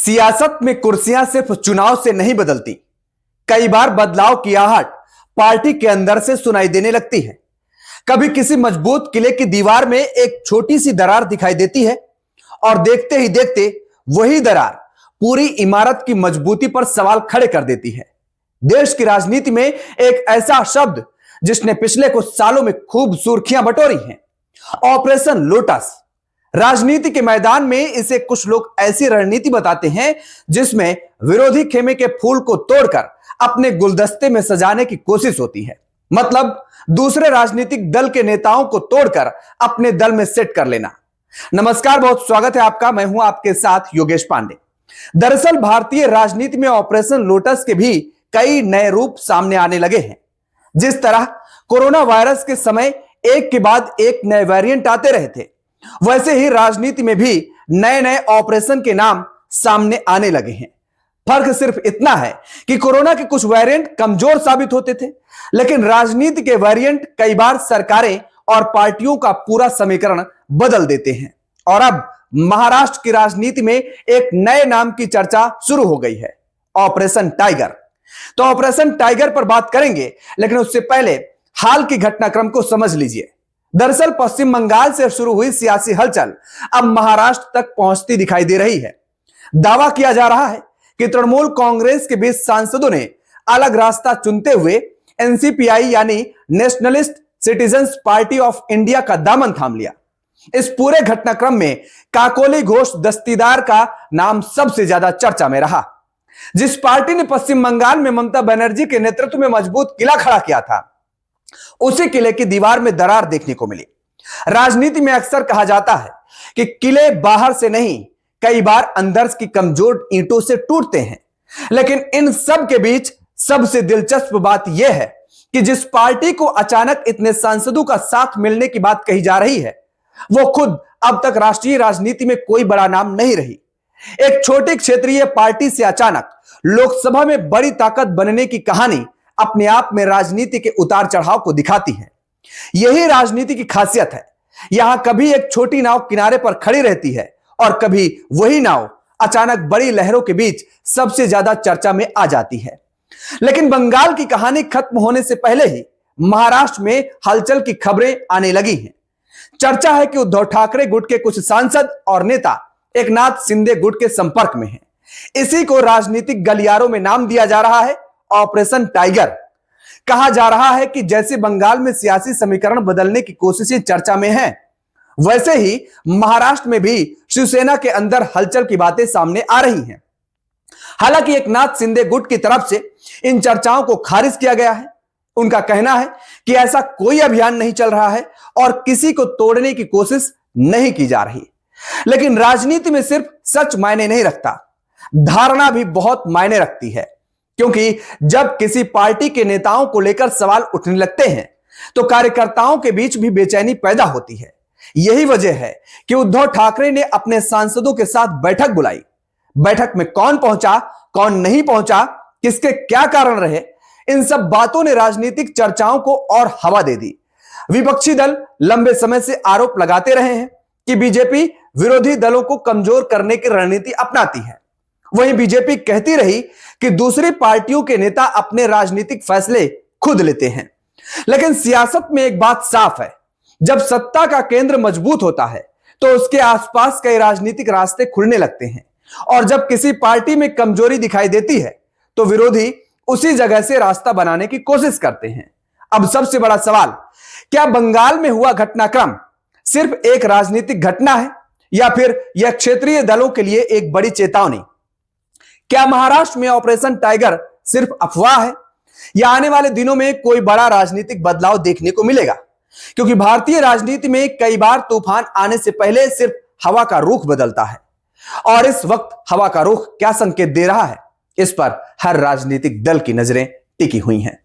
सियासत में कुर्सियां सिर्फ चुनाव से नहीं बदलती। कई बार बदलाव की आहट पार्टी के अंदर से सुनाई देने लगती है। कभी किसी मजबूत किले की दीवार में एक छोटी सी दरार दिखाई देती है और देखते ही देखते वही दरार पूरी इमारत की मजबूती पर सवाल खड़े कर देती है। देश की राजनीति में एक ऐसा शब्द जिसने पिछले कुछ सालों में खूब सुर्खियां बटोरी हैं, ऑपरेशन लोटस। राजनीति के मैदान में इसे कुछ लोग ऐसी रणनीति बताते हैं जिसमें विरोधी खेमे के फूल को तोड़कर अपने गुलदस्ते में सजाने की कोशिश होती है। मतलब दूसरे राजनीतिक दल के नेताओं को तोड़कर अपने दल में सेट कर लेना। नमस्कार, बहुत स्वागत है आपका। मैं हूं आपके साथ योगेश पांडे। दरअसल भारतीय राजनीति में ऑपरेशन लोटस के भी कई नए रूप सामने आने लगे हैं। जिस तरह कोरोना वायरस के समय एक के बाद एक नए वेरिएंट आते रहे थे, वैसे ही राजनीति में भी नए नए ऑपरेशन के नाम सामने आने लगे हैं। फर्क सिर्फ इतना है कि कोरोना के कुछ वेरिएंट कमजोर साबित होते थे, लेकिन राजनीति के वेरिएंट कई बार सरकारें और पार्टियों का पूरा समीकरण बदल देते हैं। और अब महाराष्ट्र की राजनीति में एक नए नाम की चर्चा शुरू हो गई है, ऑपरेशन टाइगर। तो ऑपरेशन टाइगर पर बात करेंगे, लेकिन उससे पहले हाल की घटनाक्रम को समझ लीजिए। दरअसल पश्चिम बंगाल से शुरू हुई सियासी हलचल अब महाराष्ट्र तक पहुंचती दिखाई दे रही है। दावा किया जा रहा है कि तृणमूल कांग्रेस के 20 सांसदों ने अलग रास्ता चुनते हुए एनसीपीआई यानी nationalist citizens party of India का दामन थाम लिया। इस पूरे घटनाक्रम में काकोली घोष दस्तीदार का नाम सबसे ज्यादा चर्चा में रहा। जिस पार्टी ने पश्चिम बंगाल में ममता बनर्जी के नेतृत्व में मजबूत किला खड़ा किया था, उसी किले की दीवार में दरार देखने को मिली। राजनीति में अक्सर कहा जाता है कि किले बाहर से नहीं, कई बार अंदर की कमजोर ईंटों से टूटते हैं। लेकिन इन सब के बीच सबसे दिलचस्प बात यह है कि जिस पार्टी को अचानक इतने सांसदों का साथ मिलने की बात कही जा रही है, वो खुद अब तक राष्ट्रीय राजनीति में कोई बड़ा नाम नहीं रही। एक छोटी क्षेत्रीय पार्टी से अचानक लोकसभा में बड़ी ताकत बनने की कहानी अपने आप में राजनीति के उतार चढ़ाव को दिखाती है। यही राजनीति की खासियत है। यहां कभी एक छोटी नाव किनारे पर खड़ी रहती है और कभी वही नाव अचानक बड़ी लहरों के बीच सबसे ज्यादा चर्चा में आ जाती है। लेकिन बंगाल की कहानी खत्म होने से पहले ही महाराष्ट्र में हलचल की खबरें आने लगी हैं। चर्चा है कि उद्धव ठाकरे गुट के कुछ सांसद और नेता एकनाथ शिंदे गुट के संपर्क में हैं। इसी को राजनीतिक गलियारों में नाम दिया जा रहा है ऑपरेशन टाइगर। कहा जा रहा है कि जैसे बंगाल में सियासी समीकरण बदलने की कोशिशें चर्चा में हैं, वैसे ही महाराष्ट्र में भी शिवसेना के अंदर हलचल की बातें सामने आ रही हैं। हालांकि एकनाथ शिंदे गुट की तरफ से इन चर्चाओं को खारिज किया गया है। उनका कहना है कि ऐसा कोई अभियान नहीं चल रहा है और किसी को तोड़ने की कोशिश नहीं की जा रही। लेकिन राजनीति में सिर्फ सच मायने नहीं रखता, धारणा भी बहुत मायने रखती है। क्योंकि जब किसी पार्टी के नेताओं को लेकर सवाल उठने लगते हैं तो कार्यकर्ताओं के बीच भी बेचैनी पैदा होती है। यही वजह है कि उद्धव ठाकरे ने अपने सांसदों के साथ बैठक बुलाई। बैठक में कौन पहुंचा, कौन नहीं पहुंचा, किसके क्या कारण रहे, इन सब बातों ने राजनीतिक चर्चाओं को और हवा दे दी। विपक्षी दल लंबे समय से आरोप लगाते रहे हैं कि बीजेपी विरोधी दलों को कमजोर करने की रणनीति अपनाती है। वहीं बीजेपी कहती रही कि दूसरी पार्टियों के नेता अपने राजनीतिक फैसले खुद लेते हैं। लेकिन सियासत में एक बात साफ है, जब सत्ता का केंद्र मजबूत होता है तो उसके आसपास कई राजनीतिक रास्ते खुलने लगते हैं। और जब किसी पार्टी में कमजोरी दिखाई देती है तो विरोधी उसी जगह से रास्ता बनाने की कोशिश करते हैं। अब सबसे बड़ा सवाल, क्या बंगाल में हुआ घटनाक्रम सिर्फ एक राजनीतिक घटना है या फिर यह क्षेत्रीय दलों के लिए एक बड़ी चेतावनी? क्या महाराष्ट्र में ऑपरेशन टाइगर सिर्फ अफवाह है या आने वाले दिनों में कोई बड़ा राजनीतिक बदलाव देखने को मिलेगा? क्योंकि भारतीय राजनीति में कई बार तूफान आने से पहले सिर्फ हवा का रुख बदलता है। और इस वक्त हवा का रुख क्या संकेत दे रहा है, इस पर हर राजनीतिक दल की नजरें टिकी हुई हैं।